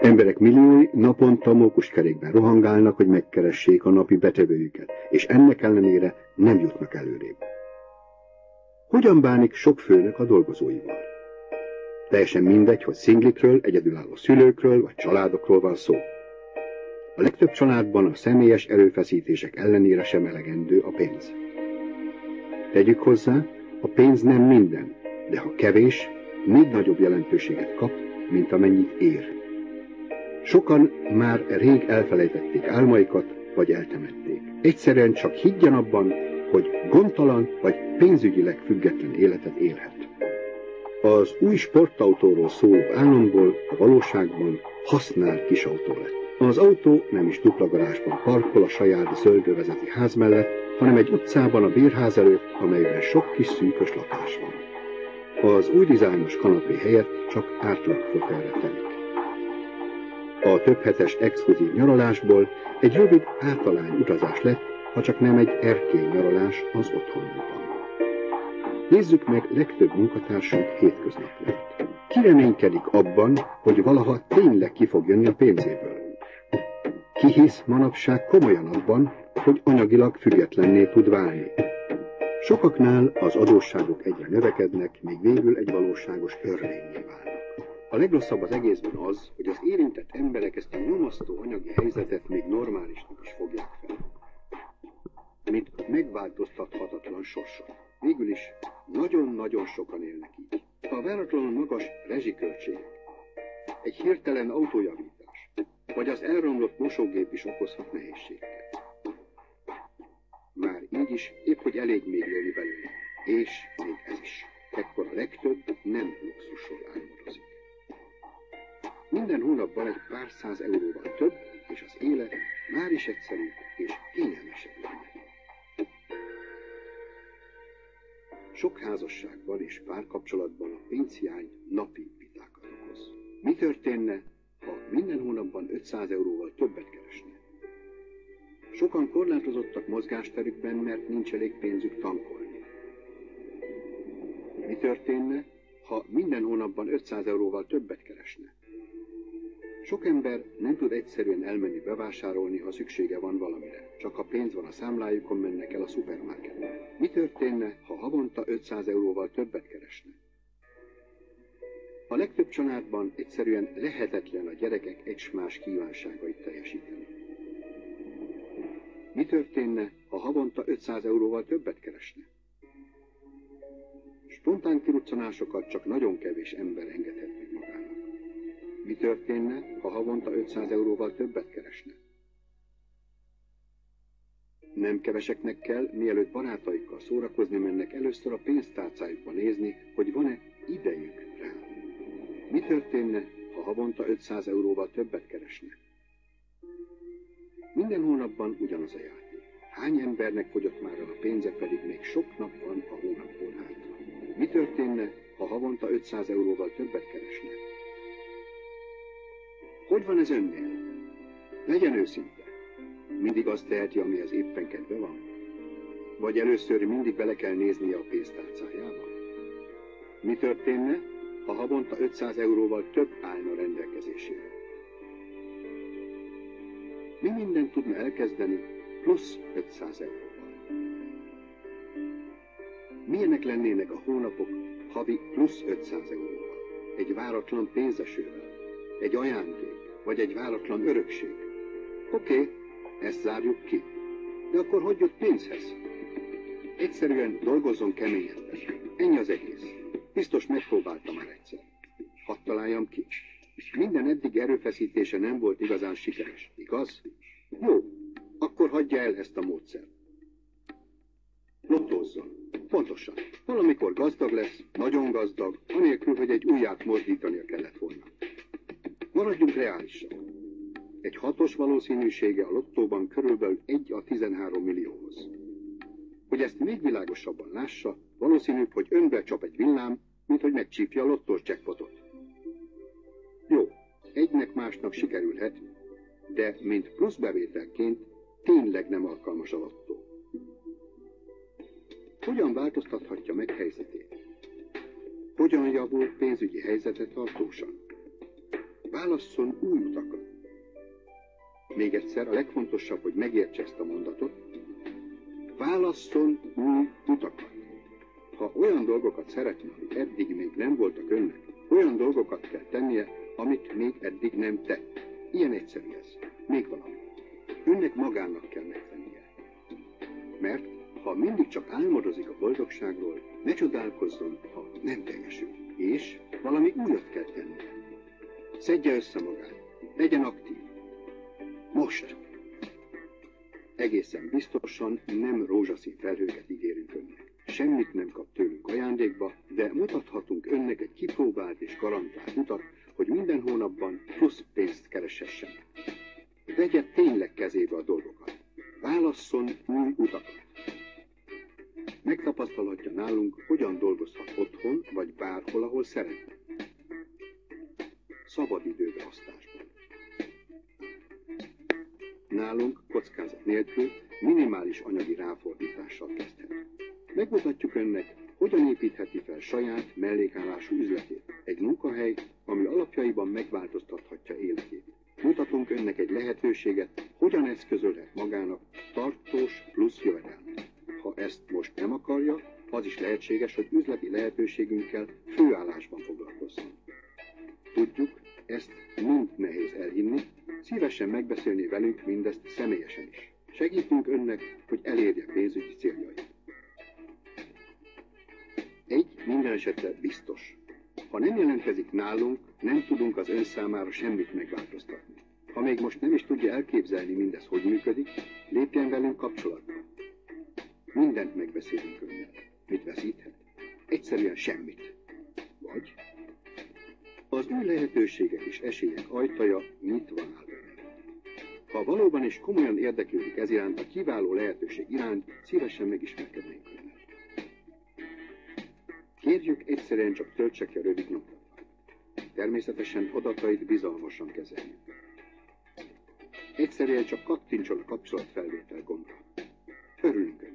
Emberek milliói naponta mókuskerékben rohangálnak, hogy megkeressék a napi betevőjüket, és ennek ellenére nem jutnak előrébb. Hogyan bánik sok főnök a dolgozóival? Teljesen mindegy, hogy szinglikről, egyedülálló szülőkről vagy családokról van szó. A legtöbb családban a személyes erőfeszítések ellenére sem elegendő a pénz. Tegyük hozzá, a pénz nem minden, de ha kevés, még nagyobb jelentőséget kap, mint amennyit ér. Sokan már rég elfelejtették álmaikat, vagy eltemették. Egyszerűen csak higgyen abban, hogy gondtalan vagy pénzügyileg független életet élhet. Az új sportautóról szóló álomból a valóságban használt kisautó lett. Az autó nem is dupla garázsban parkol a saját zöldövezeti ház mellett, hanem egy utcában a bérház előtt, amelyben sok kis szűkös lakás van. Az új dizájnos kanapé helyett csak átlag fotelre telik. A több hetes exkluzív nyaralásból egy rövid általány utazás lett, ha csak nem egy erkély nyaralás az otthonunkban. Nézzük meg legtöbb munkatársunk hétköznapjait. Ki reménykedik abban, hogy valaha tényleg ki fog jönni a pénzéből? Ki hisz manapság komolyan abban, hogy anyagilag függetlenné tud válni? Sokaknál az adósságok egyre növekednek, még végül egy valóságos örvényé válnak. A legrosszabb az egészben az, hogy az érintett emberek ezt a nyomasztó anyagi helyzetet még normálisnak is fogják fel. Mint megváltoztathatatlan sorsot. Végül is nagyon-nagyon sokan élnek így. A váratlanul magas rezsiköltségek, egy hirtelen autójavítás, vagy az elromlott mosógép is okozhat nehézségeket. Már így is épp hogy elég még élni belőle. És még ez is. Ekkor a legtöbb nem luxusról álmodozik. Minden hónapban egy pár száz euróval több, és az élet már is egyszerűbb és kényelmesebb lenne. Sok házasságban és párkapcsolatban a pénzhiány napi vitákat okoz. Mi történne, ha minden hónapban 500 euróval többet keresne? Sokan korlátozottak mozgásterükben, mert nincs elég pénzük tankolni. Mi történne, ha minden hónapban 500 euróval többet keresne? Sok ember nem tud egyszerűen elmenni bevásárolni, ha szüksége van valamire. Csak ha pénz van a számlájukon, mennek el a szupermarketbe. Mi történne, ha havonta 500 euróval többet keresne? A legtöbb családban egyszerűen lehetetlen a gyerekek egymás kívánságait teljesíteni. Mi történne, ha havonta 500 euróval többet keresne? Spontán kiruccanásokat csak nagyon kevés ember engedhet meg magának. Mi történne, ha havonta 500 euróval többet keresne? Nem keveseknek kell, mielőtt barátaikkal szórakozni mennek, először a pénztárcájukba nézni, hogy van-e idejük rá. Mi történne, ha havonta 500 euróval többet keresne? Minden hónapban ugyanaz a játék. Hány embernek fogyott már el a pénze, pedig még sok nap van a hónapból hátra? Mi történne, ha havonta 500 euróval többet keresne? Hogy van ez önnél? Legyen őszinte. Mindig azt teheti, amihez éppen kedve van? Vagy először mindig bele kell néznie a pénztárcájába? Mi történne, ha havonta 500 euróval több állna rendelkezésére? Mi mindent tudna elkezdeni plusz 500 euróval? Milyenek lennének a hónapok havi plusz 500 euróval? Egy váratlan pénzesővel? Egy ajándék? Vagy egy váratlan örökség? Oké, ezt zárjuk ki. De akkor hogy jut pénzhez? Egyszerűen dolgozzon keményen. Ennyi az egész. Biztos megpróbáltam már egyszer. Hadd találjam ki. Minden eddig erőfeszítése nem volt igazán sikeres, igaz? Jó, akkor hagyja el ezt a módszert. Lottózzon. Pontosan. Valamikor gazdag lesz, nagyon gazdag, anélkül, hogy egy ujját mozdítania kellett volna. Maradjunk reálisak. Egy 6-os valószínűsége a lottóban körülbelül 1 a 13 millióhoz. Hogy ezt még világosabban lássa, valószínűbb, hogy önbe csap egy villám, mint hogy megcsípja a lottós jackpotot. Jó, egynek másnak sikerülhet, de mint plusz bevételként tényleg nem alkalmas a lottó. Hogyan változtathatja meg helyzetét? Hogyan javul pénzügyi helyzete tartósan? válasszon új utakat. Még egyszer, a legfontosabb, hogy megértse ezt a mondatot. Válasszon új utakat. Ha olyan dolgokat szeretne, amik eddig még nem voltak önnek, olyan dolgokat kell tennie, amit még eddig nem tett. Ilyen egyszerű ez. Még valami. Önnek magának kell megtennie. Mert ha mindig csak álmodozik a boldogságról, ne csodálkozzon, ha nem teljesül. És valami újat kell tennie. Szedje össze magát. Legyen aktív. Most! Egészen biztosan nem rózsaszín felhőket ígérünk önnek. Semmit nem kap tőlünk ajándékba, de mutathatunk önnek egy kipróbált és garantált utat, hogy minden hónapban plusz pénzt kereshessen. Vegye tényleg kezébe a dolgokat. Válasszon új utakat. Megtapasztalhatja nálunk, hogyan dolgozhat otthon, vagy bárhol, ahol szeretne. Szabadidőbeosztásban. Nálunk kockázat nélkül minimális anyagi ráfordítással kezdhet. Megmutatjuk önnek, hogyan építheti fel saját mellékállású üzletét. Egy munkahely, ami alapjaiban megváltoztathatja életét. Mutatunk önnek egy lehetőséget, hogyan eszközölhet magának tartós plusz jövedelmet. Ha ezt most nem akarja, az is lehetséges, hogy üzleti lehetőségünkkel főállásban foglalkozzon. Tudjuk, ezt mind nehéz elhinni, szívesen megbeszélni velünk mindezt személyesen is. Segítünk önnek, hogy elérje pénzügyi céljait. Egy minden esetre biztos. Ha nem jelentkezik nálunk, nem tudunk az ön számára semmit megváltoztatni. Ha még most nem is tudja elképzelni mindez, hogy működik, lépjen velünk kapcsolatba. Mindent megbeszélünk önnel. Mit veszíthet? Egyszerűen semmit. Vagy az új lehetőségek és esélyek ajtaja nyitva áll önnek. Ha valóban és komolyan érdeklődik ez iránt, a kiváló lehetőség iránt, szívesen megismerkednénk önnel. Kérjük, egyszerűen csak töltse ki a rövid napot. Természetesen adatait bizalmasan kezeljük. Egyszerűen csak kattintson a kapcsolatfelvétel gombra. Örülünk önnek.